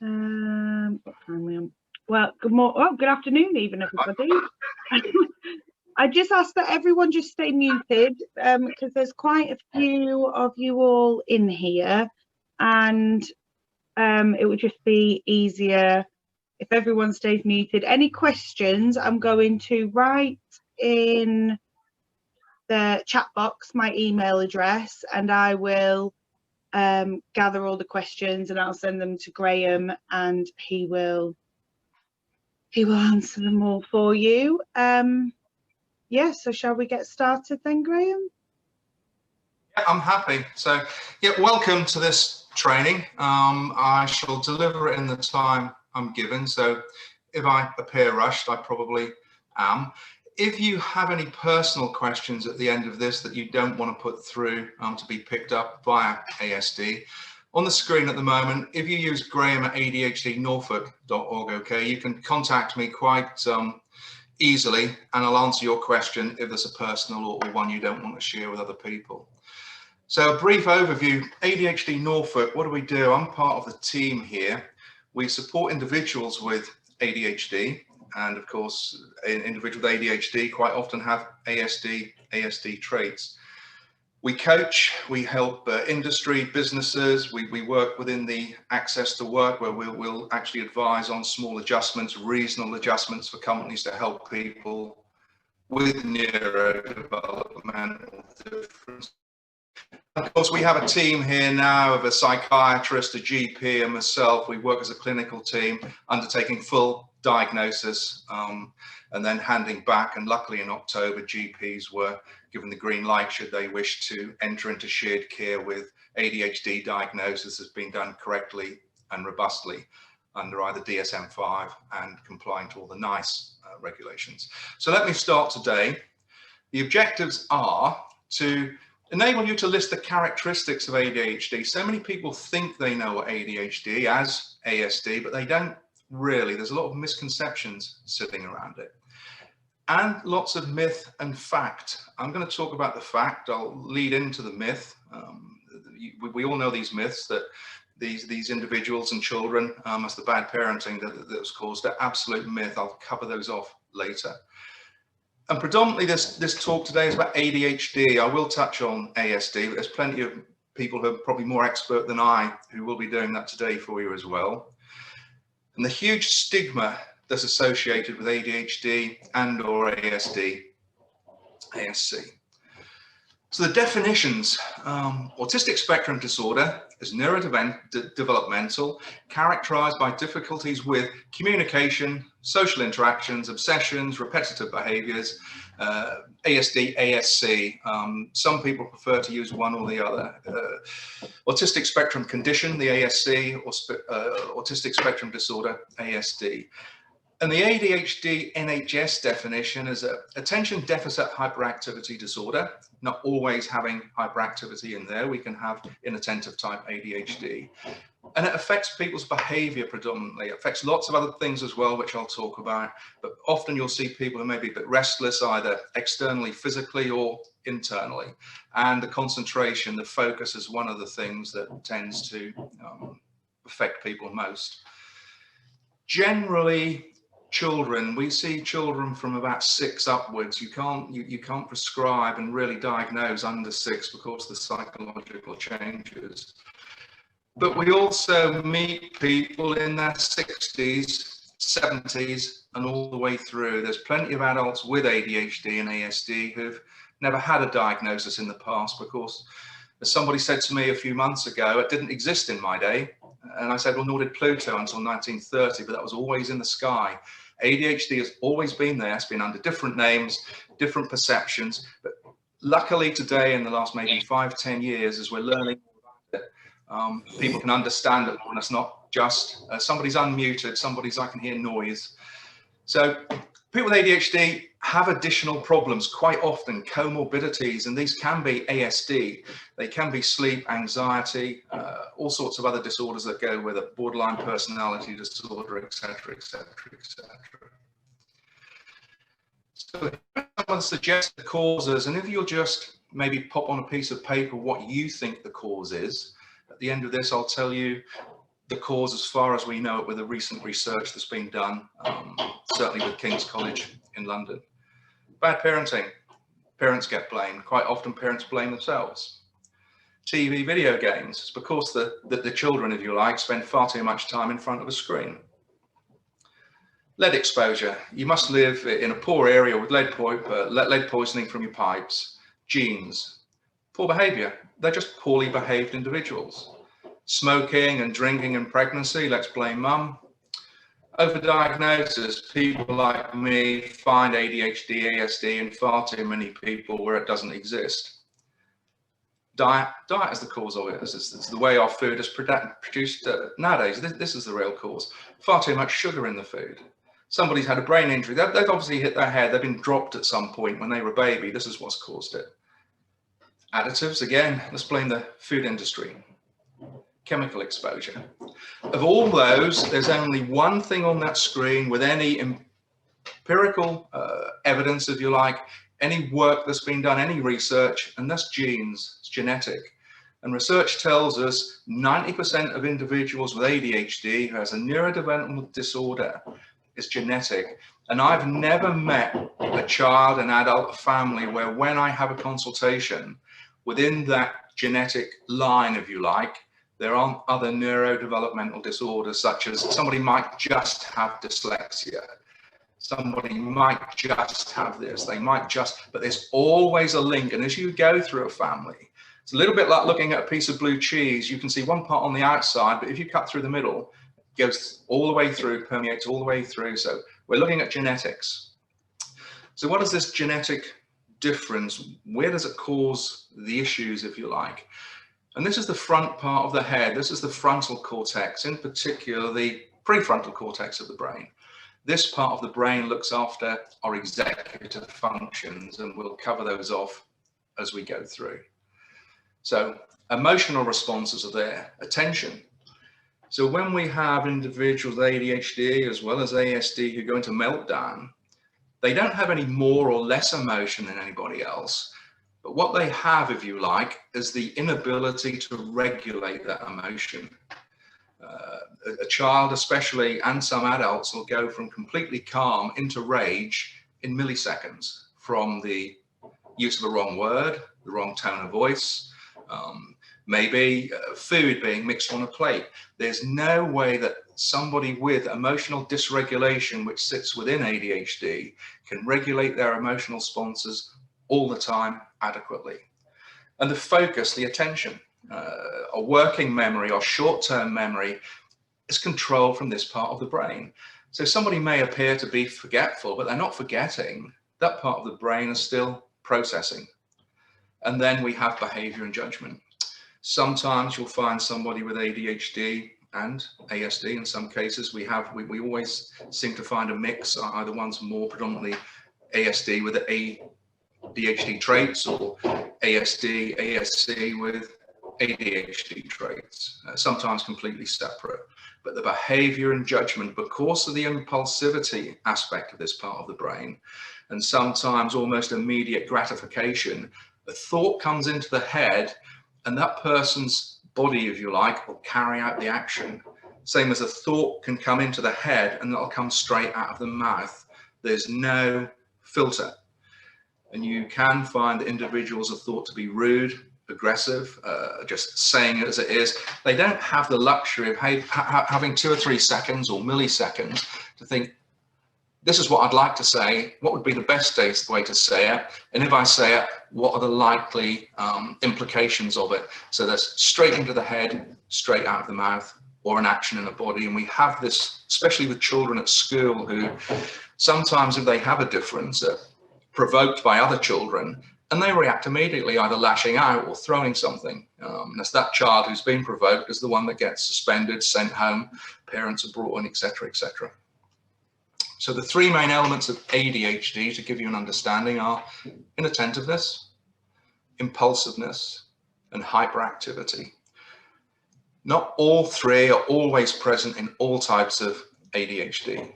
What time are we on? Well, good afternoon, even everybody. I just ask that everyone just stay muted because there's quite a few of you all in here, and it would just be easier if everyone stays muted. Any questions, I'm going to write in the chat box my email address, and I will gather all the questions and I'll send them to Graham, and he will answer them all for you. Yeah, so shall we get started then, Graham? Yeah, I'm happy. So yeah, welcome to this training. I shall deliver it in the time I'm given, so if I appear rushed, I probably am. If you have any personal questions at the end of this that you don't want to put through to be picked up via ASD, on the screen at the moment, if you use Graham at ADHD Norfolk.org, okay, you can contact me quite easily and I'll answer your question if there's a personal or one you don't want to share with other people. So a brief overview, ADHD Norfolk, what do? I'm part of the team here. We support individuals with ADHD, and of course, individuals with ADHD quite often have ASD traits. We coach, we help industry, businesses, we work within the access to work where we'll actually advise on small adjustments, reasonable adjustments for companies to help people with neurodevelopmental difference. Of course, we have a team here now of a psychiatrist, a GP, and myself. We work as a clinical team, undertaking full diagnosis and then handing back. And luckily in October, GPs were given the green light should they wish to enter into shared care with ADHD diagnosis has been done correctly and robustly under either DSM-5 and complying to all the NICE regulations. So let me start today. The objectives are to enable you to list the characteristics of ADHD. So many people think they know ADHD as ASD, but they don't really. There's a lot of misconceptions sitting around it. And lots of myth and fact. I'm going to talk about the fact. I'll lead into the myth. We all know these myths that these individuals and children, as the bad parenting that was caused, they're absolute myth. I'll cover those off later. And predominantly this talk today is about ADHD. I will touch on ASD, but there's plenty of people who are probably more expert than I who will be doing that today for you as well. And the huge stigma that's associated with ADHD and or ASC. So the definitions, autistic spectrum disorder is neurodevelopmental, characterized by difficulties with communication, social interactions, obsessions, repetitive behaviors, ASD, ASC. Some people prefer to use one or the other. Autistic spectrum condition, the ASC, or autistic spectrum disorder, ASD. And the ADHD NHS definition is attention deficit hyperactivity disorder, not always having hyperactivity in there. We can have inattentive type ADHD. And it affects people's behavior predominantly. It affects lots of other things as well, which I'll talk about. But often you'll see people who may be a bit restless, either externally, physically, or internally. And the concentration, the focus is one of the things that tends to affect people most. Generally, children, we see children from about 6 upwards. You can't prescribe and really diagnose under 6 because of the psychological changes. But we also meet people in their 60s, 70s, and all the way through. There's plenty of adults with ADHD and ASD who've never had a diagnosis in the past because, as somebody said to me a few months ago, it didn't exist in my day. And I said, well, nor did Pluto until 1930, but that was always in the sky. ADHD has always been there. It's been under different names, different perceptions. But luckily today, in the last maybe 5-10 years, as we're learning about it, people can understand it. And it's not just somebody's unmuted, I can hear noise. So people with ADHD have additional problems, quite often comorbidities, and these can be ASD. They can be sleep, anxiety, all sorts of other disorders that go with it, borderline personality disorder, etc., etc., etc. So if someone suggests the causes, and if you'll just maybe pop on a piece of paper what you think the cause is, at the end of this, I'll tell you the cause, as far as we know it, with the recent research that's been done, certainly with King's College in London. Bad parenting. Parents get blamed. Quite often parents blame themselves. TV, video games. It's because the children, if you like, spend far too much time in front of a screen. Lead exposure. You must live in a poor area with lead poisoning from your pipes. Genes. Poor behavior. They're just poorly behaved individuals. Smoking and drinking and pregnancy. Let's blame mum. Overdiagnosis. People like me find ADHD, ASD in far too many people where it doesn't exist. Diet is the cause of it. It's the way our food is produced nowadays. This is the real cause. Far too much sugar in the food. Somebody's had a brain injury. They've obviously hit their head. They've been dropped at some point when they were a baby. This is what's caused it. Additives, again, let's blame the food industry. Chemical exposure. Of all those, there's only one thing on that screen with any empirical evidence, if you like, any work that's been done, any research, and that's genes. It's genetic. And research tells us 90% of individuals with ADHD who has a neurodevelopmental disorder is genetic. And I've never met a child, an adult, a family where when I have a consultation, within that genetic line, if you like, there aren't other neurodevelopmental disorders, such as somebody might just have dyslexia. Somebody might just have this, they might just, but there's always a link. And as you go through a family, it's a little bit like looking at a piece of blue cheese. You can see one part on the outside, but if you cut through the middle, it goes all the way through, permeates all the way through. So we're looking at genetics. So what is this genetic difference? Where does it cause the issues, if you like? And this is the front part of the head. This is the frontal cortex, in particular the prefrontal cortex of the brain. This part of the brain looks after our executive functions, and we'll cover those off as we go through. So emotional responses are there. Attention. So when we have individuals with ADHD as well as ASD who go into meltdown, they don't have any more or less emotion than anybody else. But what they have, if you like, is the inability to regulate that emotion. A child especially, and some adults, will go from completely calm into rage in milliseconds from the use of a wrong word, the wrong tone of voice, maybe food being mixed on a plate. There's no way that somebody with emotional dysregulation, which sits within ADHD, can regulate their emotional responses all the time adequately. And the focus, the attention, our working memory, our short-term memory is controlled from this part of the brain. So somebody may appear to be forgetful, but they're not forgetting. That part of the brain is still processing. And then we have behavior and judgment. Sometimes you'll find somebody with ADHD and ASD. In some cases, we always seem to find a mix. Either one's more predominantly ASD with ADHD traits, or ASD, ASC with ADHD traits, sometimes completely separate. But the behavior and judgment, because of the impulsivity aspect of this part of the brain, and sometimes almost immediate gratification, a thought comes into the head and that person's body, if you like, will carry out the action. Same as a thought can come into the head and that'll come straight out of the mouth. There's no filter. And you can find that individuals are thought to be rude, aggressive, just saying it as it is. They don't have the luxury of having 2 or 3 seconds or milliseconds to think, this is what I'd like to say, what would be the best way to say it, and if I say it, what are the likely implications of it? So that's straight into the head, straight out of the mouth, or an action in the body. And we have this, especially with children at school, who sometimes, if they have a difference, are provoked by other children, and they react immediately, either lashing out or throwing something. And it's that child who's been provoked is the one that gets suspended, sent home, parents are brought in, etc., etc. So the 3 main elements of ADHD, to give you an understanding, are inattentiveness, impulsiveness, and hyperactivity. Not all 3 are always present in all types of ADHD.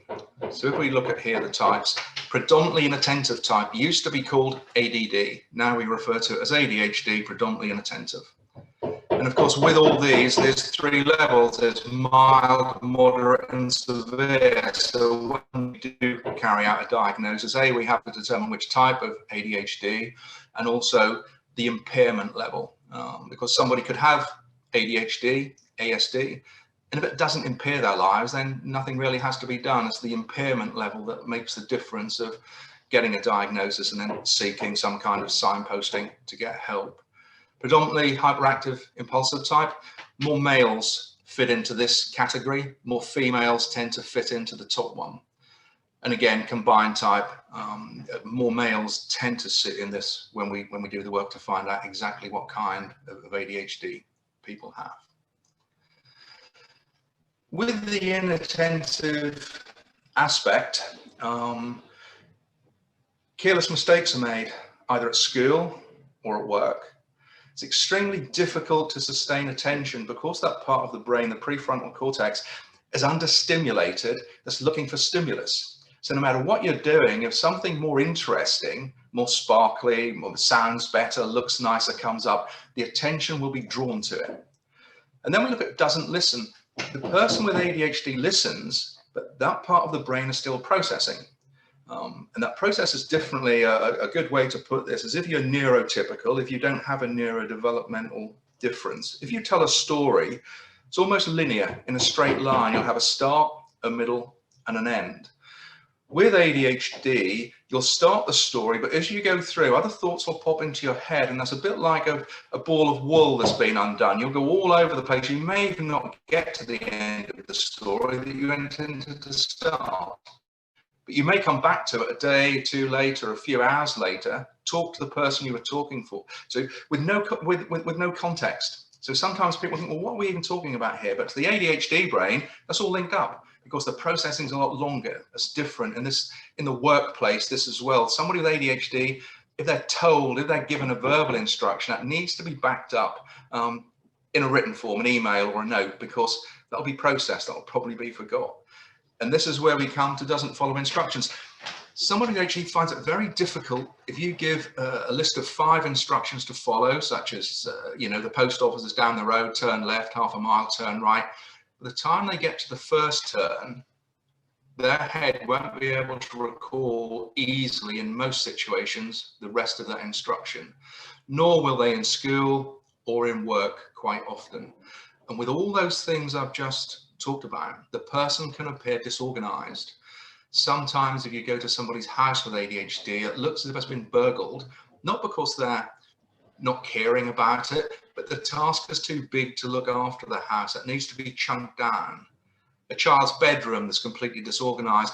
So if we look at here the types, predominantly inattentive type used to be called ADD. Now we refer to it as ADHD, predominantly inattentive. And of course, with all these, there's 3 levels. There's mild, moderate, and severe. So when we do carry out a diagnosis, we have to determine which type of ADHD and also the impairment level. Because somebody could have ADHD, ASD, and if it doesn't impair their lives, then nothing really has to be done. It's the impairment level that makes the difference of getting a diagnosis and then seeking some kind of signposting to get help. Predominantly hyperactive impulsive type, more males fit into this category, more females tend to fit into the top one. And again, combined type, more males tend to sit in this when we do the work to find out exactly what kind of ADHD people have. With the inattentive aspect, careless mistakes are made either at school or at work. It's extremely difficult to sustain attention because that part of the brain, the prefrontal cortex, is understimulated, that's looking for stimulus. So no matter what you're doing, if something more interesting, more sparkly, more sounds better, looks nicer comes up, the attention will be drawn to it. And then we look at doesn't listen. The person with ADHD listens, but that part of the brain is still processing. And that processes differently. A good way to put this is if you're neurotypical, if you don't have a neurodevelopmental difference, if you tell a story, it's almost linear in a straight line. You'll have a start, a middle, and an end. With ADHD, you'll start the story, but as you go through, other thoughts will pop into your head, and that's a bit like a ball of wool that's been undone. You'll go all over the place. You may even not get to the end of the story that you intended to start. But you may come back to it a day, 2 later, a few hours later, talk to the person you were talking for. So with no context. So sometimes people think, well, what are we even talking about here? But to the ADHD brain, that's all linked up because the processing is a lot longer. It's different. And this in the workplace, this as well. Somebody with ADHD, if they're told, if they're given a verbal instruction, that needs to be backed up in a written form, an email or a note, because that'll be processed. That'll probably be forgot. And this is where we come to doesn't follow instructions. Somebody who actually finds it very difficult if you give a list of 5 instructions to follow, such as, the post office is down the road, turn left, half a mile, turn right. By the time they get to the first turn, their head won't be able to recall easily in most situations the rest of that instruction, nor will they in school or in work quite often. And with all those things I've just talked about, the person can appear disorganized. Sometimes if you go to somebody's house with ADHD, it looks as if it's been burgled, not because they're not caring about it, but the task is too big to look after the house. It needs to be chunked down. A child's bedroom that's completely disorganized,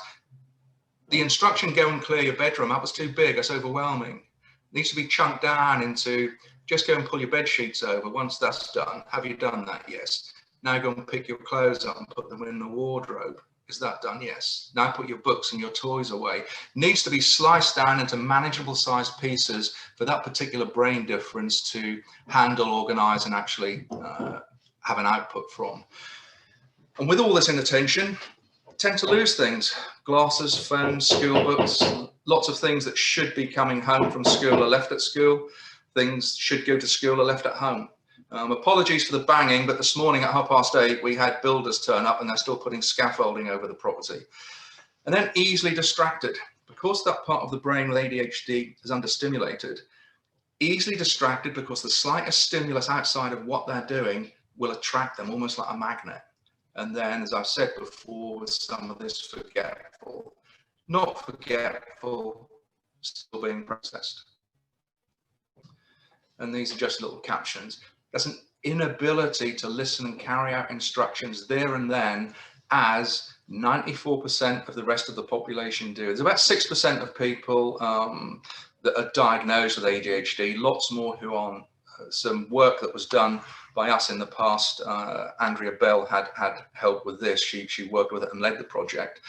the instruction, go and clear your bedroom up, is too big, it's overwhelming. It needs to be chunked down into just go and pull your bed sheets over. Once that's done, have you done that? Yes. Now go and pick your clothes up and put them in the wardrobe. Is that done? Yes. Now put your books and your toys away. Needs to be sliced down into manageable sized pieces for that particular brain difference to handle, organize, and actually have an output from. And with all this inattention, tend to lose things. Glasses, phones, school books, lots of things that should be coming home from school are left at school. Things should go to school are left at home. Apologies for the banging, but this morning at 8:30, we had builders turn up and they're still putting scaffolding over the property. And then easily distracted. Because that part of the brain with ADHD is understimulated, easily distracted because the slightest stimulus outside of what they're doing will attract them almost like a magnet. And then, as I've said before, with some of this forgetful, not forgetful, still being processed. And these are just little captions. That's an inability to listen and carry out instructions there and then, as 94% of the rest of the population do. There's about 6% of people that are diagnosed with ADHD, lots more who are on some work that was done by us in the past. Andrea Bell had help with this. She worked with it and led the project.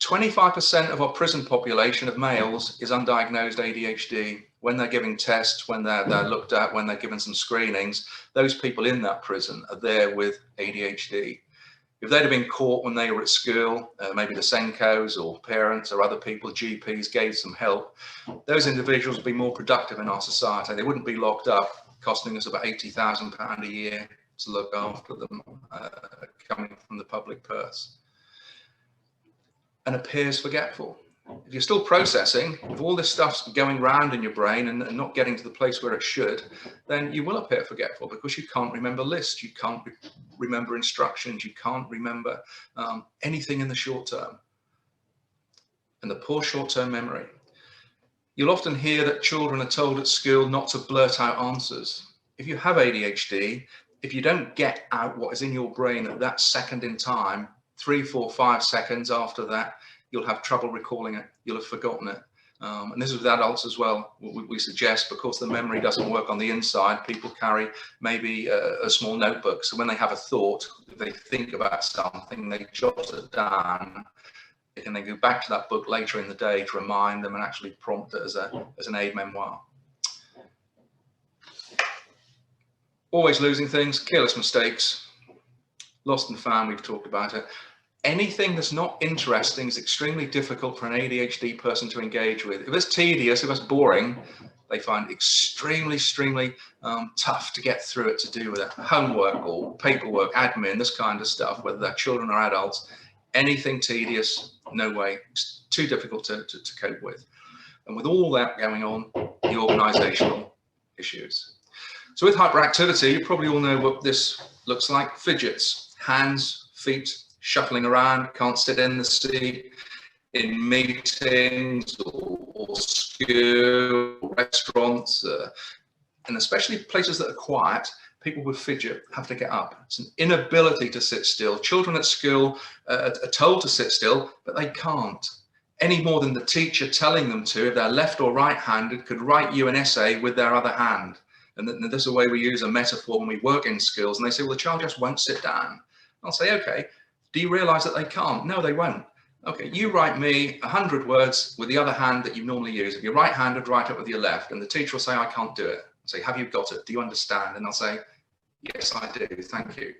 25% of our prison population of males is undiagnosed ADHD. When they're giving tests, when they're looked at, when they're given some screenings, those people in that prison are there with ADHD. If they'd have been caught when they were at school, maybe the Senkos or parents or other people, GPs, gave some help, those individuals would be more productive in our society. They wouldn't be locked up. costing us about £80,000 a year to look after them, coming from the public purse. And appears forgetful. If you're still processing, if all this stuff's going round in your brain and not getting to the place where it should, then you will appear forgetful because you can't remember lists, you can't remember instructions, you can't remember anything in the short term. And the poor short-term memory. You'll often hear that children are told at school not to blurt out answers. If you have ADHD, if you don't get out what is in your brain at that second in time, 3, 4, 5 seconds after that, you'll have trouble recalling it, you'll have forgotten it. And this is with adults as well. We suggest, because the memory doesn't work on the inside, people carry maybe a small notebook. So when they have a thought, if they think about something, they jot it down, and they go back to that book later in the day to remind them and actually prompt it as an aid memoir. Always losing things, careless mistakes, lost and found, we've talked about it. Anything that's not interesting is extremely difficult for an ADHD person to engage with. If it's tedious, if it's boring, they find it extremely tough to get through it, to do with it. Homework or paperwork, admin, this kind of stuff, whether they're children or adults, anything tedious, no way. It's too difficult to cope with. And with all that going on, the organisational issues. So with hyperactivity, you probably all know what this looks like. Fidgets, hands, feet, shuffling around, can't sit in the seat, in meetings or school, or restaurants, and especially places that are quiet, people with fidget have to get up. It's an inability to sit still. Children at school are told to sit still, but they can't. Any more than the teacher telling them to, if they're left or right-handed, could write you an essay with their other hand. And this is the way we use a metaphor when we work in schools. And they say, well, the child just won't sit down. I'll say, okay, do you realize that they can't? No, they won't. Okay, you write me 100 words with the other hand that you normally use. If you're right-handed, write it with your left. And the teacher will say, I can't do it. I'll say, have you got it? Do you understand? And I'll say, yes, I do. Thank you.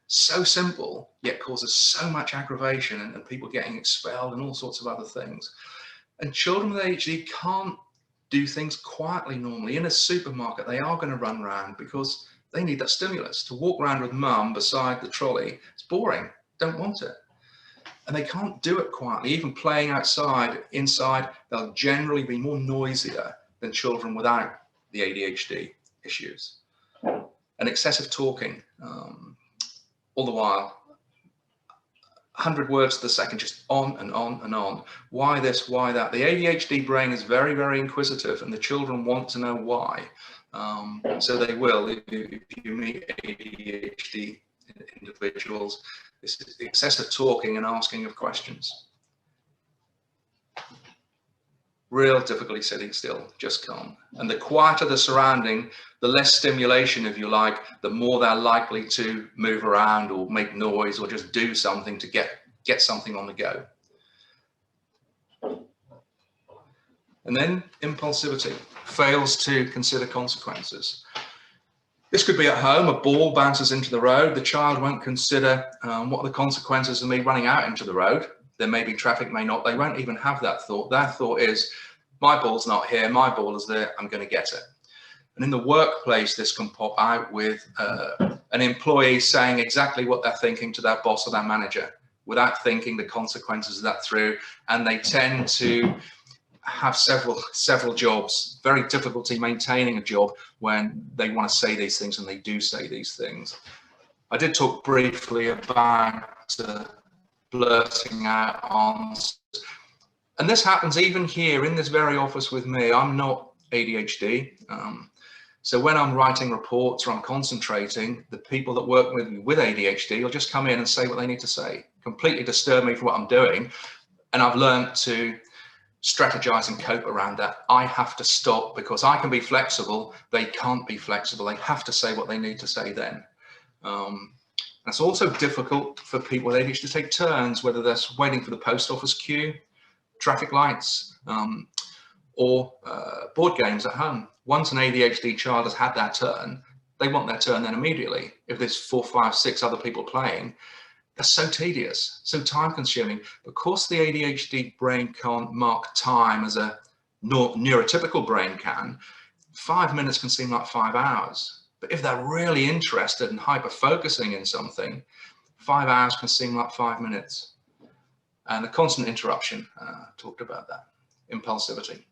So simple, yet causes so much aggravation and people getting expelled and all sorts of other things. And children with ADHD can't do things quietly normally. In a supermarket, they are going to run around because they need that stimulus. To walk around with mum beside the trolley, it's boring, don't want it. And they can't do it quietly. Even playing outside, inside, they'll generally be more noisier than children without the ADHD issues. And excessive talking, all the while, 100 words to the second, just on and on and on. Why this, why that? The ADHD brain is very inquisitive, and the children want to know why. So they will. If you meet ADHD individuals, it's excessive talking and asking of questions. Real difficulty sitting still, just can't. And the quieter the surrounding, the less stimulation, if you like, the more they're likely to move around or make noise or just do something to get something on the go. And then impulsivity, fails to consider consequences. This could be at home, a ball bounces into the road, the child won't consider what are the consequences of me running out into the road. There may be traffic, may not, they won't even have that thought. Their thought is, my ball's not here, my ball is there, I'm going to get it. And in the workplace, this can pop out with an employee saying exactly what they're thinking to their boss or their manager, without thinking the consequences of that through. And they tend to have several jobs, very difficulty maintaining a job when they want to say these things, and they do say these things. I did talk briefly about blurting out answers. And this happens even here in this very office with me. I'm not ADHD. So when I'm writing reports or I'm concentrating, the people that work with me with ADHD will just come in and say what they need to say, completely disturb me for what I'm doing. And I've learned to strategize and cope around that. I have to stop because I can be flexible. They can't be flexible. They have to say what they need to say then. It's also difficult for people with ADHD to take turns, whether that's waiting for the post office queue, traffic lights, or board games at home. Once an ADHD child has had that turn, they want their turn then immediately. If there's 4, 5, 6 other people playing, that's so tedious, so time consuming. Because the ADHD brain can't mark time as a neurotypical brain can, 5 minutes can seem like 5 hours. But if they're really interested and hyper-focusing in something, 5 hours can seem like 5 minutes. And the constant interruption, talked about that. Impulsivity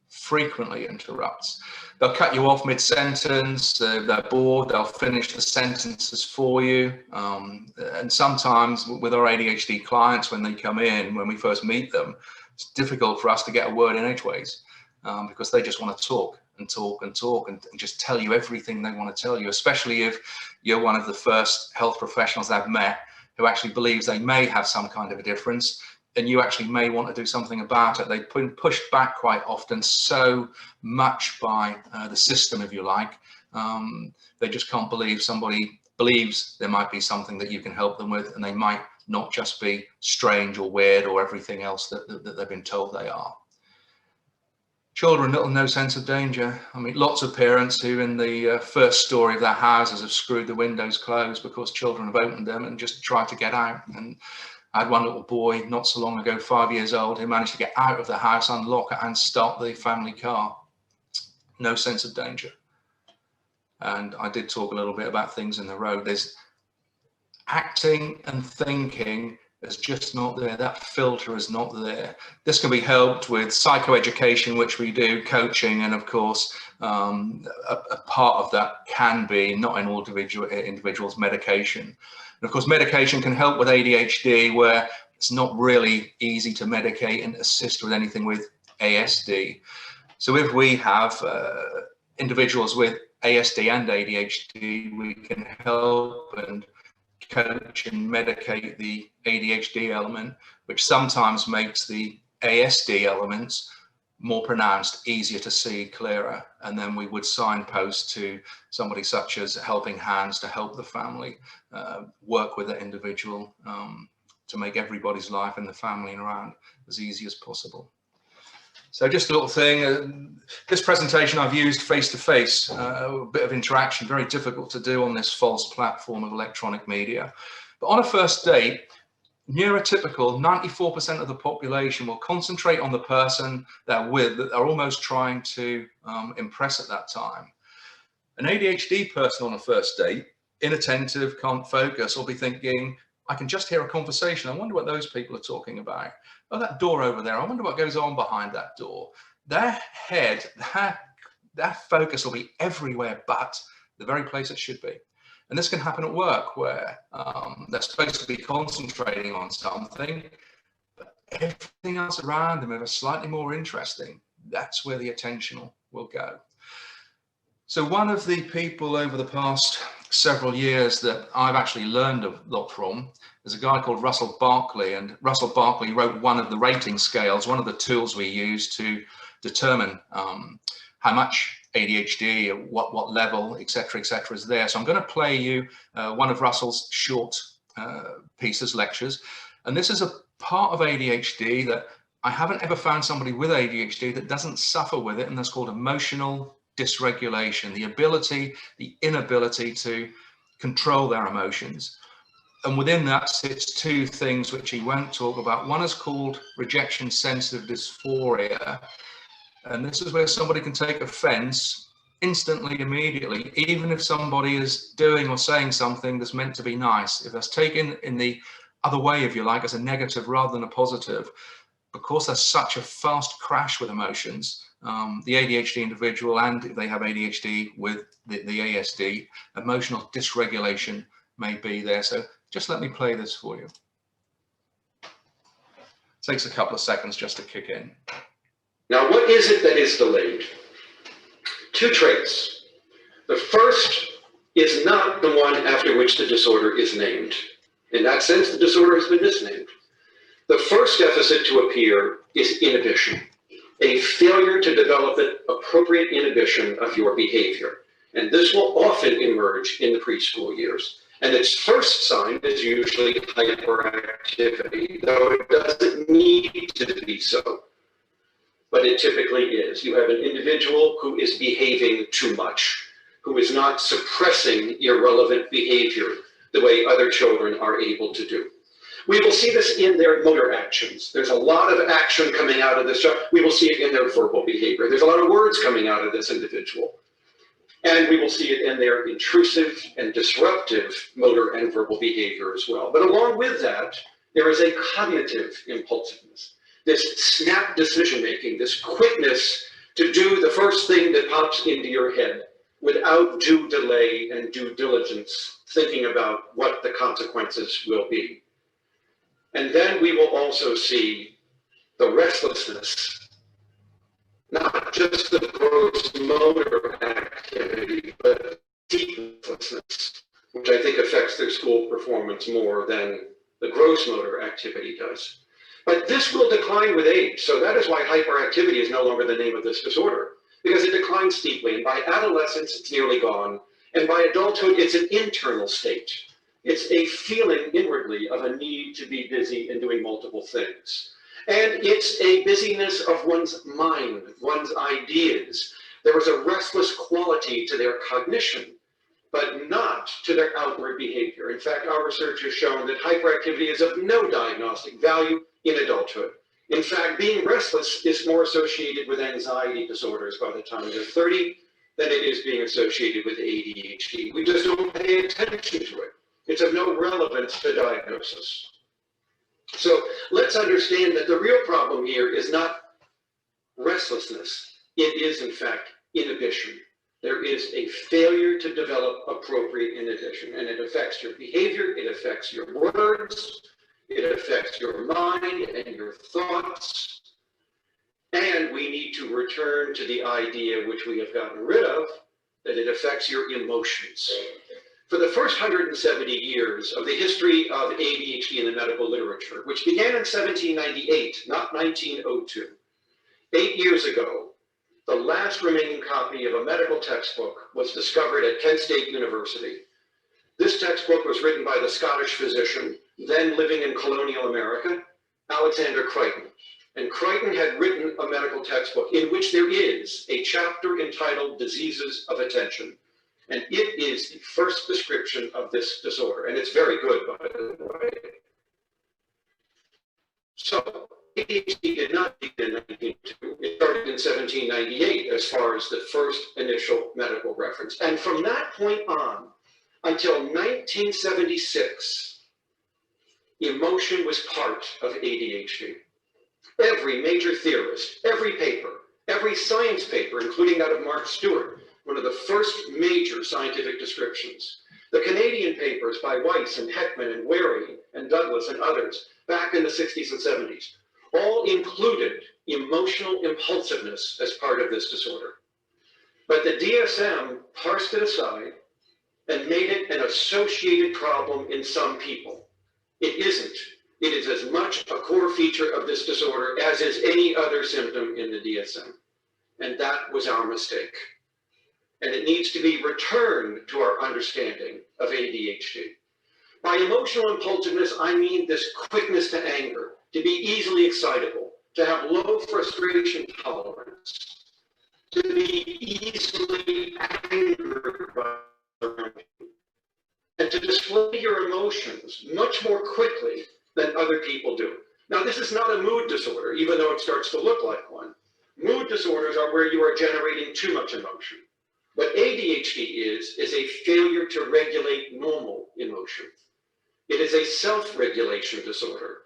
frequently interrupts. They'll cut you off mid-sentence, they're bored, they'll finish the sentences for you. And sometimes with our ADHD clients, when they come in, when we first meet them, it's difficult for us to get a word in edgeways because they just want to talk and talk and talk and just tell you everything they want to tell you, especially if you're one of the first health professionals they've met who actually believes they may have some kind of a difference, and you actually may want to do something about it. They've been pushed back quite often so much by the system, if you like. They just can't believe somebody believes there might be something that you can help them with, and they might not just be strange or weird or everything else that they've been told they are. Children, little no sense of danger. I mean, lots of parents who in the first story of their houses have screwed the windows closed because children have opened them and just tried to get out. And I had one little boy not so long ago, 5 years old, who managed to get out of the house, unlock it and start the family car. No sense of danger. And I did talk a little bit about things in the road. There's acting and thinking is just not there. That filter is not there. This can be helped with psychoeducation, which we do, coaching, and of course, a part of that can be, not in all individuals, medication. And of course, medication can help with ADHD, where it's not really easy to medicate and assist with anything with ASD. So if we have individuals with ASD and ADHD, we can help and coach and medicate the ADHD element, which sometimes makes the ASD elements more pronounced, easier to see, clearer. And then we would signpost to somebody such as Helping Hands to help the family work with the individual to make everybody's life in the family and around as easy as possible. So just a little thing, this presentation I've used face-to-face, a bit of interaction, very difficult to do on this false platform of electronic media. But on a first date, neurotypical, 94% of the population will concentrate on the person they're with, that they're almost trying to impress at that time. An ADHD person on a first date, inattentive, can't focus, will be thinking, I can just hear a conversation. I wonder what those people are talking about. Oh, that door over there, I wonder what goes on behind that door. Their head, their focus will be everywhere but the very place it should be. And this can happen at work, where they're supposed to be concentrating on something, but everything else around them is slightly more interesting. That's where the attention will go. So one of the people over the past several years that I've actually learned a lot from is a guy called Russell Barkley. And Russell Barkley wrote one of the rating scales, one of the tools we use to determine how much ADHD, what level, et cetera, is there. So I'm going to play you one of Russell's short pieces, lectures. And this is a part of ADHD that I haven't ever found somebody with ADHD that doesn't suffer with it, and that's called emotional dysregulation, the inability to control their emotions. And within that sits two things which he won't talk about. One is called rejection sensitive dysphoria. And this is where somebody can take offense instantly, immediately, even if somebody is doing or saying something that's meant to be nice. If that's taken in the other way, if you like, as a negative rather than a positive, because there's such a fast crash with emotions, the ADHD individual, and if they have ADHD with the ASD, emotional dysregulation may be there. So just let me play this for you. Takes a couple of seconds just to kick in. Now, what is it that is delayed? Two traits. The first is not the one after which the disorder is named. In that sense, the disorder has been misnamed. The first deficit to appear is inhibition, a failure to develop an appropriate inhibition of your behavior. And this will often emerge in the preschool years. And its first sign is usually hyperactivity, though it doesn't need to be so. But it typically is. You have an individual who is behaving too much, who is not suppressing irrelevant behavior the way other children are able to do. We will see this in their motor actions. There's a lot of action coming out of this. We will see it in their verbal behavior. There's a lot of words coming out of this individual. And we will see it in their intrusive and disruptive motor and verbal behavior as well. But along with that, there is a cognitive impulsiveness, this snap decision-making, this quickness to do the first thing that pops into your head without due delay and due diligence, thinking about what the consequences will be. And then we will also see the restlessness, not just the gross motor activity, but deep restlessness, which I think affects their school performance more than the gross motor activity does. But this will decline with age. So that is why hyperactivity is no longer the name of this disorder, because it declines steeply. And by adolescence, it's nearly gone. And by adulthood, it's an internal state. It's a feeling inwardly of a need to be busy and doing multiple things. And it's a busyness of one's mind, one's ideas. There is a restless quality to their cognition, but not to their outward behavior. In fact, our research has shown that hyperactivity is of no diagnostic value in adulthood. In fact, being restless is more associated with anxiety disorders by the time they're 30 than it is being associated with ADHD. We just don't pay attention to it. It's of no relevance to diagnosis. So let's understand that the real problem here is not restlessness. It is, in fact, inhibition. There is a failure to develop appropriate inhibition, and it affects your behavior, it affects your words, it affects your mind and your thoughts. And we need to return to the idea, which we have gotten rid of, that it affects your emotions. For the first 170 years of the history of ADHD in the medical literature, which began in 1798, not 1902, 8 years ago, the last remaining copy of a medical textbook was discovered at Kent State University. This textbook was written by the Scottish physician, then living in colonial America, Alexander Crichton. And Crichton had written a medical textbook in which there is a chapter entitled Diseases of Attention. And it is the first description of this disorder. And it's very good, by the way. So ADHD did not begin in 1902. It started in 1798 as far as the first initial medical reference. And from that point on, until 1976, emotion was part of ADHD. Every major theorist, every paper, every science paper, including that of Mark Stewart, one of the first major scientific descriptions. The Canadian papers by Weiss and Heckman and Wary and Douglas and others back in the 60s and 70s all included emotional impulsiveness as part of this disorder. But the DSM parsed it aside and made it an associated problem in some people. It isn't. It is as much a core feature of this disorder as is any other symptom in the DSM. And that was our mistake. And it needs to be returned to our understanding of ADHD. By emotional impulsiveness, I mean this quickness to anger, to be easily excitable, to have low frustration tolerance, to be easily angered by others, and to display your emotions much more quickly than other people do. Now, this is not a mood disorder, even though it starts to look like one. Mood disorders are where you are generating too much emotion. What ADHD is a failure to regulate normal emotion. It is a self-regulation disorder.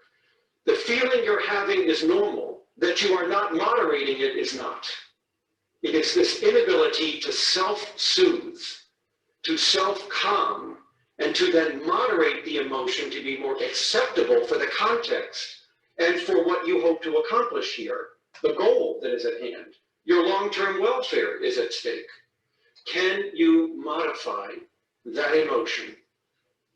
The feeling you're having is normal. That you are not moderating it is not. It is this inability to self-soothe, to self-calm, and to then moderate the emotion to be more acceptable for the context and for what you hope to accomplish here, the goal that is at hand. Your long-term welfare is at stake. Can you modify that emotion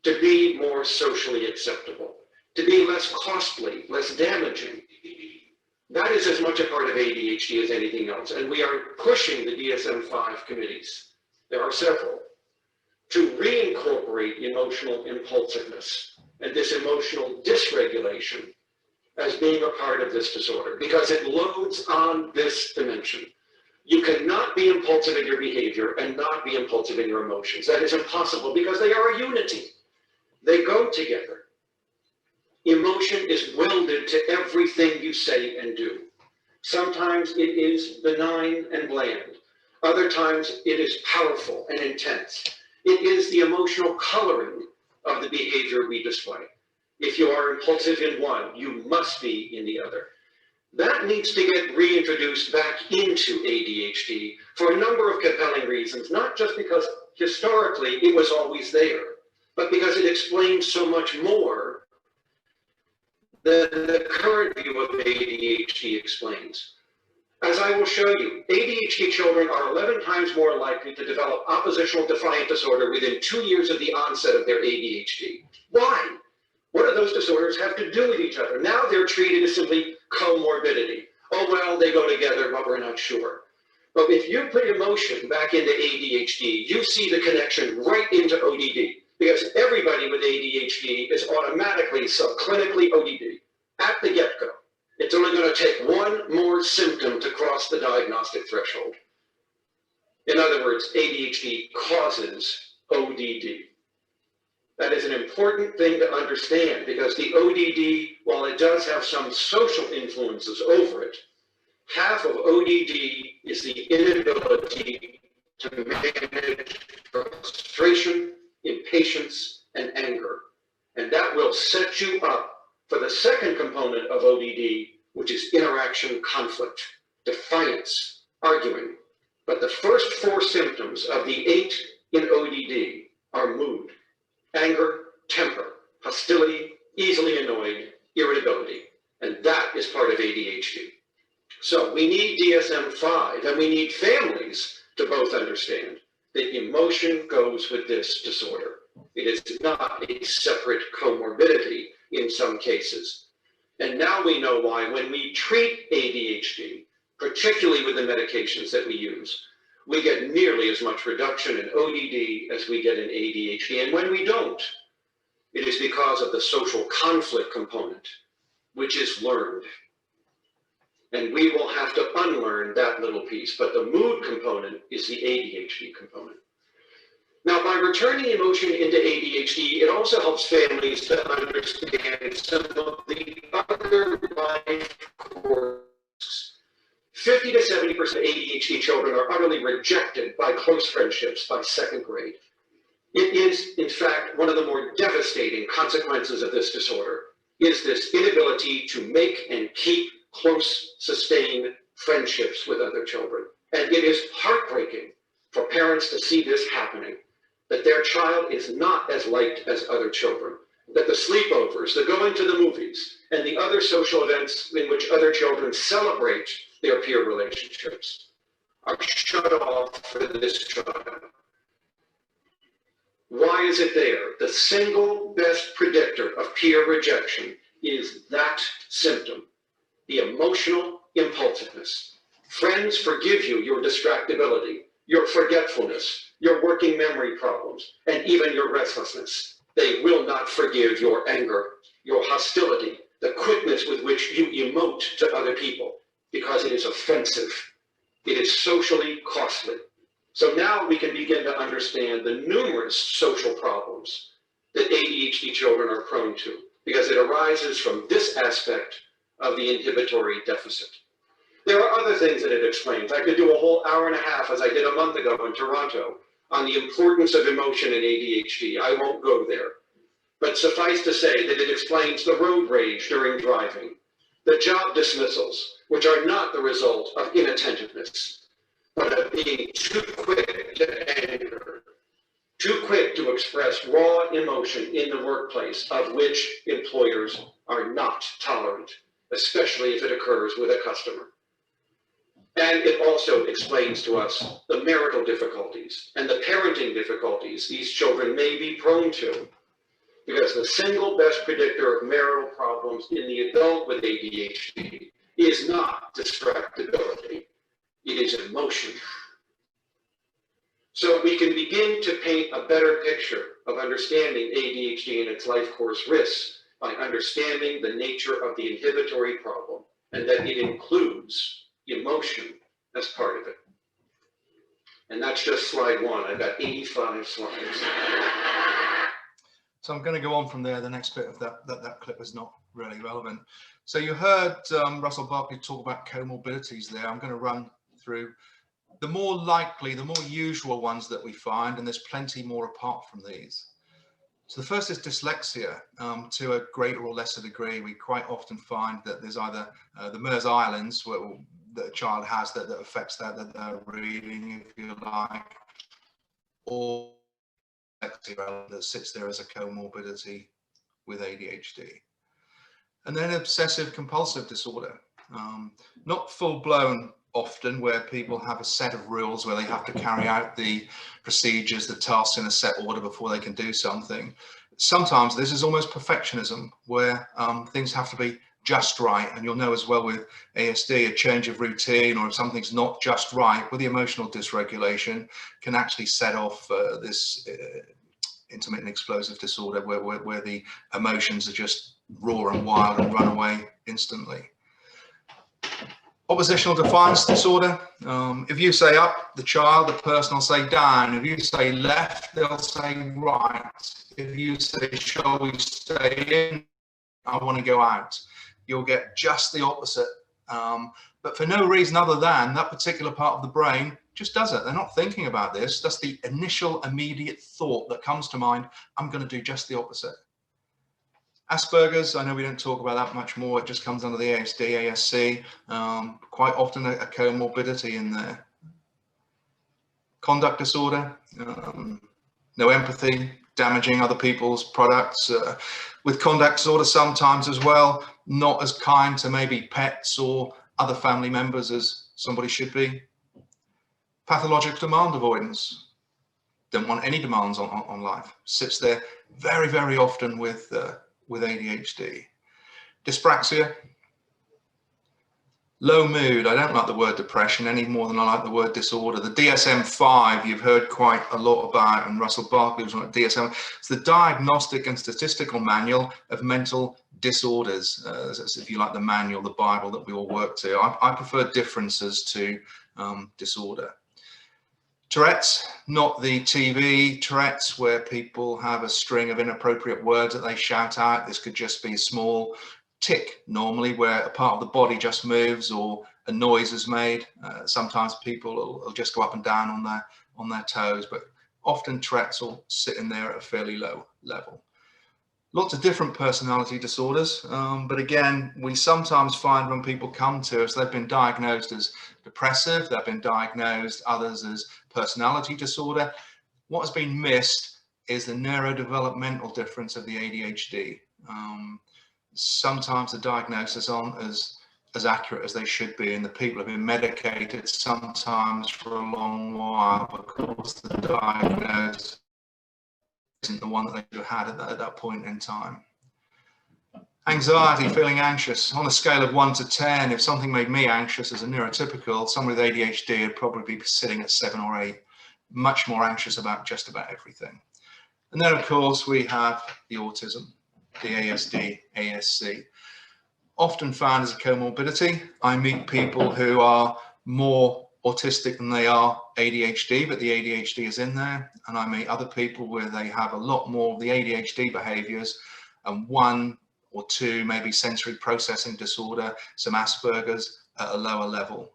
to be more socially acceptable, to be less costly, less damaging? That is as much a part of ADHD as anything else. And we are pushing the DSM-5 committees, there are several, to reincorporate emotional impulsiveness and this emotional dysregulation as being a part of this disorder, because it loads on this dimension. You cannot be impulsive in your behavior and not be impulsive in your emotions. That is impossible because they are a unity. They go together. Emotion is welded to everything you say and do. Sometimes it is benign and bland. Other times it is powerful and intense. It is the emotional coloring of the behavior we display. If you are impulsive in one, you must be in the other. That needs to get reintroduced back into ADHD for a number of compelling reasons, not just because historically it was always there, but because it explains so much more than the current view of ADHD explains. As I will show you, ADHD children are 11 times more likely to develop oppositional defiant disorder within 2 years of the onset of their ADHD. Why? What do those disorders have to do with each other? Now they're treated as simply comorbidity. Oh, well, they go together, but we're not sure. But if you put emotion back into ADHD, you see the connection right into ODD, because everybody with ADHD is automatically subclinically ODD at the get-go. It's only going to take one more symptom to cross the diagnostic threshold. In other words, ADHD causes ODD. That is an important thing to understand, because the ODD, while it does have some social influences over it, half of ODD is the inability to manage frustration, impatience, and anger. And that will set you up for the second component of ODD, which is interaction conflict, defiance, arguing. But the first 4 symptoms of the 8 in ODD are mood, anger, temper, hostility, easily annoyed, irritability. And that is part of ADHD. So we need DSM-5, and we need families to both understand that emotion goes with this disorder. It is not a separate comorbidity in some cases. And now we know why when we treat ADHD, particularly with the medications that we use, we get nearly as much reduction in ODD as we get in ADHD. And when we don't, it is because of the social conflict component, which is learned. And we will have to unlearn that little piece, but the mood component is the ADHD component. Now, by returning emotion into ADHD, it also helps families to understand some of the other life risks. 50 to 70% of ADHD children are utterly rejected by close friendships by 2nd grade. It is, in fact, one of the more devastating consequences of this disorder, is this inability to make and keep close, sustained friendships with other children. And it is heartbreaking for parents to see this happening, that their child is not as liked as other children, that the sleepovers, the going to the movies, and the other social events in which other children celebrate their peer relationships are shut off for this child. Why is it there? The single best predictor of peer rejection is that symptom, the emotional impulsiveness. Friends forgive you your distractibility, your forgetfulness, your working memory problems, and even your restlessness. They will not forgive your anger, your hostility, the quickness with which you emote to other people, because it is offensive. It is socially costly. So now we can begin to understand the numerous social problems that ADHD children are prone to, because it arises from this aspect of the inhibitory deficit. There are other things that it explains. I could do a whole hour and a half, as I did a month ago in Toronto, on the importance of emotion in ADHD. I won't go there. But suffice to say that it explains the road rage during driving, the job dismissals, which are not the result of inattentiveness, but of being too quick to anger, too quick to express raw emotion in the workplace, of which employers are not tolerant, especially if it occurs with a customer. And it also explains to us the marital difficulties and the parenting difficulties these children may be prone to, because the single best predictor of marital problems in the adult with ADHD is not distractibility, it is emotion. So we can begin to paint a better picture of understanding ADHD and its life course risks by understanding the nature of the inhibitory problem, and that it includes emotion as part of it. And that's just slide 1. I've got 85 slides. So I'm going to go on from there. The next bit of that clip is not really relevant. So you heard Russell Barkley talk about comorbidities there. I'm going to run through the more likely, the more usual ones that we find, and there's plenty more apart from these. So the first is dyslexia. To a greater or lesser degree, we quite often find that there's either the Mears Islands that a child has that affects that reading, if you like, or that sits there as a comorbidity with ADHD. And then obsessive compulsive disorder, not full-blown often, where people have a set of rules where they have to carry out the procedures, the tasks in a set order before they can do something. Sometimes this is almost perfectionism, where things have to be just right. And you'll know as well with ASD, a change of routine, or if something's not just right, with the emotional dysregulation, can actually set off this intermittent explosive disorder where the emotions are just raw and wild and run away instantly. Oppositional defiance disorder. If you say up, the child, the person will say down. If you say left, they'll say right. If you say, shall we stay in, I want to go out, you'll get just the opposite. But for no reason other than that particular part of the brain just does it. They're not thinking about this. That's the initial immediate thought that comes to mind. I'm going to do just the opposite. Asperger's, I know we don't talk about that much more. It just comes under the ASD, ASC. Quite often a comorbidity in there. Conduct disorder, no empathy, damaging other people's products. With conduct disorder sometimes as well, not as kind to maybe pets or other family members as somebody should be. Pathologic demand avoidance, don't want any demands on life, sits there very, very often with ADHD. Dyspraxia, low mood. I don't like the word depression any more than I like the word disorder. The DSM-5 you've heard quite a lot about, and Russell Barkley was on DSM. It's the Diagnostic and Statistical Manual of Mental Disorders. If you like the manual, the Bible that we all work to. I prefer differences to disorder. Tourette's, not the TV Tourette's where people have a string of inappropriate words that they shout out. This could just be a small tic normally, where a part of the body just moves or a noise is made. Sometimes people will just go up and down on their toes, but often Tourette's will sit in there at a fairly low level. Lots of different personality disorders, but again, we sometimes find when people come to us, they've been diagnosed as depressive, they've been diagnosed, others as personality disorder. What has been missed is the neurodevelopmental difference of the ADHD. Sometimes the diagnoses aren't as accurate as they should be, and the people have been medicated sometimes for a long while because the diagnosis isn't the one that they should have had at that point in time. Anxiety, feeling anxious. On a scale of 1 to 10, if something made me anxious as a neurotypical, someone with ADHD would probably be sitting at 7 or 8, much more anxious about just about everything. And then, of course, we have the autism, the ASD, ASC. Often found as a comorbidity. I meet people who are more autistic than they are ADHD, but the ADHD is in there. And I meet other people where they have a lot more of the ADHD behaviors and 1 or 2 maybe sensory processing disorder, some Asperger's at a lower level.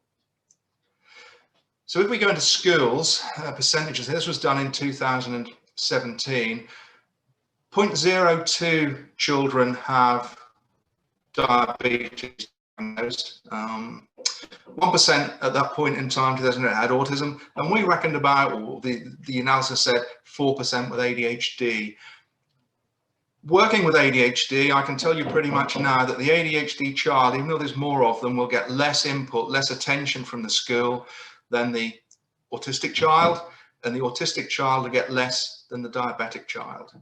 So if we go into schools, percentages, this was done in 2017, 0.02 children have diabetes diagnosed. 1% at that point in time, 2008, had autism, and we reckoned about, or the analysis said 4% with ADHD. Working with ADHD, I can tell you pretty much now that the ADHD child, even though there's more of them, will get less input, less attention from the school than the autistic child, and the autistic child will get less than the diabetic child.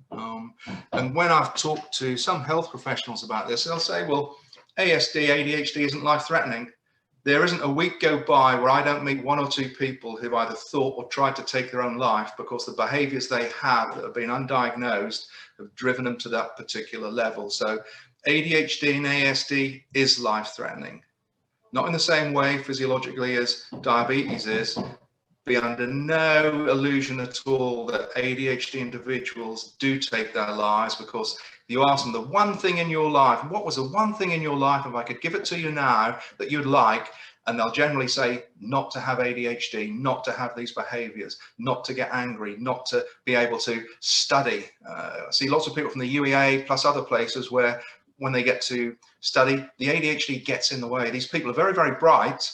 And when I've talked to some health professionals about this, they'll say, well, ASD, ADHD isn't life-threatening. There isn't a week go by where I don't meet 1 or 2 people who've either thought or tried to take their own life because the behaviors they have that have been undiagnosed have driven them to that particular level. So ADHD and ASD is life-threatening. Not in the same way physiologically as diabetes is, be under no illusion at all that ADHD individuals do take their lives, because if you ask them the one thing in your life, what was the one thing in your life, if I could give it to you now, that you'd like, and they'll generally say not to have ADHD, not to have these behaviors, not to get angry, not to be able to study. I see lots of people from the UEA plus other places where when they get to study, the ADHD gets in the way. These people are very, very bright,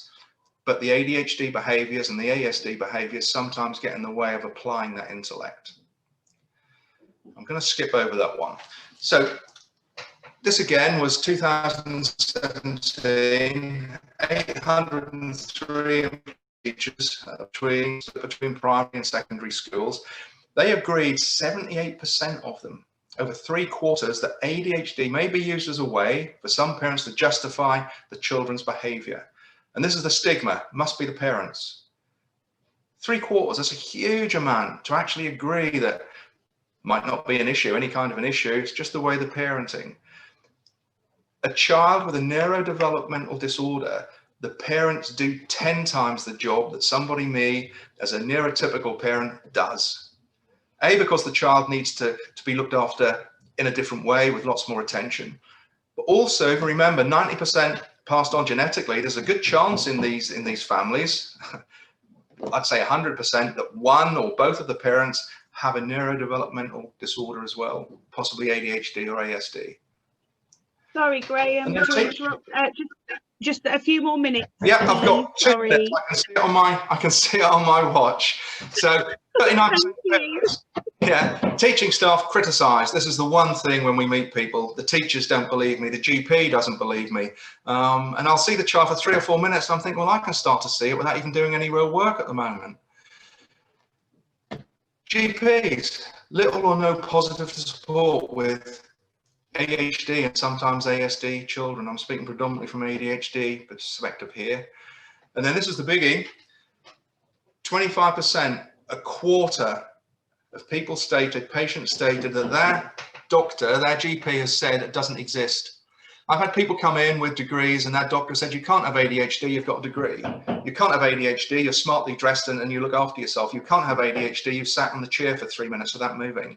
but the ADHD behaviors and the ASD behaviors sometimes get in the way of applying that intellect. I'm going to skip over that one. So this again was 2017, 803 teachers between primary and secondary schools. They agreed, 78% of them, over 3/4, that ADHD may be used as a way for some parents to justify the children's behavior. And this is the stigma, must be the parents. 3/4, that's a huge amount to actually agree that might not be an issue, any kind of an issue, it's just the way they're parenting. A child with a neurodevelopmental disorder, the parents do 10 times the job that somebody, me, as a neurotypical parent does. A, because the child needs to be looked after in a different way with lots more attention. But also, remember, 90% passed on genetically. There's a good chance in these families, I'd say 100%, that one or both of the parents have a neurodevelopmental disorder as well, possibly ADHD or ASD. Sorry, Graham, to interrupt. Just a few more minutes. Yeah, I've got 2 Sorry. minutes. I can see it on my watch. So 39%. Yeah, teaching staff criticise. This is the one thing when we meet people. The teachers don't believe me. The GP doesn't believe me. And I'll see the child for 3 or 4 minutes. And I'm thinking, well, I can start to see it without even doing any real work at the moment. GPs, little or no positive support with ADHD and sometimes ASD children. I'm speaking predominantly from ADHD perspective here. And then this is the biggie. 25%, a quarter of people stated, patients stated that their doctor, their GP has said it doesn't exist. I've had people come in with degrees and that doctor said, you can't have ADHD, you've got a degree. You can't have ADHD, you're smartly dressed and you look after yourself. You can't have ADHD, you've sat on the chair for 3 minutes without moving.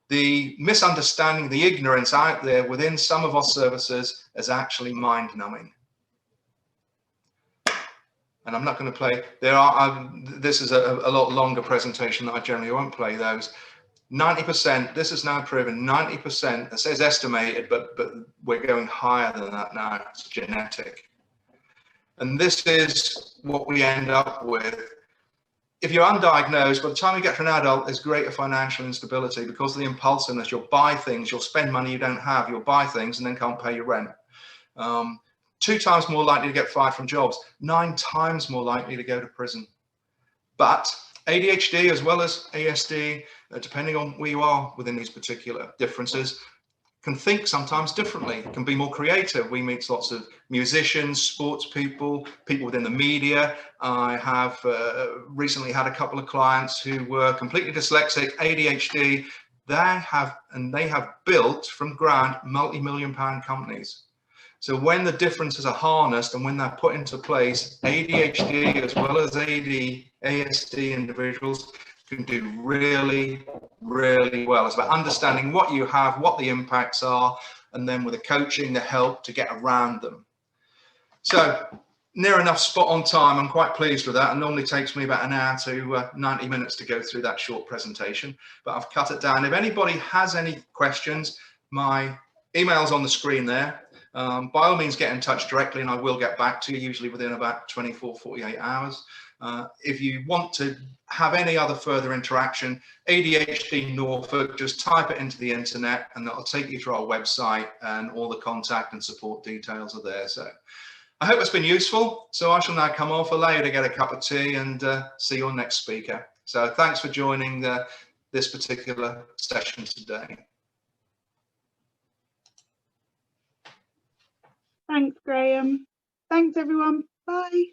The misunderstanding, the ignorance out there within some of our services is actually mind-numbing. And I'm not going to play, this is a lot longer presentation that I generally won't play those. 90%, this is now proven, 90%, it says estimated, but we're going higher than that now, it's genetic. And this is what we end up with. If you're undiagnosed, by the time you get to an adult, there's greater financial instability because of the impulsiveness. You'll buy things, you'll spend money you don't have, you'll buy things and then can't pay your rent. 2 times more likely to get fired from jobs, 9 times more likely to go to prison. But ADHD as well as ASD, depending on where you are within these particular differences, can think sometimes differently, can be more creative. We meet lots of musicians, sports people, people within the media. I have recently had a couple of clients who were completely dyslexic, ADHD. They have built from ground multi-million-pound companies. So when the differences are harnessed and when they're put into place, ADHD as well as ASD individuals can do really, really well. It's about understanding what you have, what the impacts are, and then with the coaching, the help to get around them. So near enough spot on time. I'm quite pleased with that. It normally takes me about an hour to 90 minutes to go through that short presentation, but I've cut it down. If anybody has any questions, my email's on the screen there. By all means, get in touch directly and I will get back to you, usually within about 24, 48 hours. If you want to have any other further interaction, ADHD Norfolk, just type it into the internet and that'll take you to our website and all the contact and support details are there. So I hope it's been useful. So I shall now come off, allow you to get a cup of tea and see your next speaker. So thanks for joining this particular session today. Thanks, Graham. Thanks, everyone. Bye.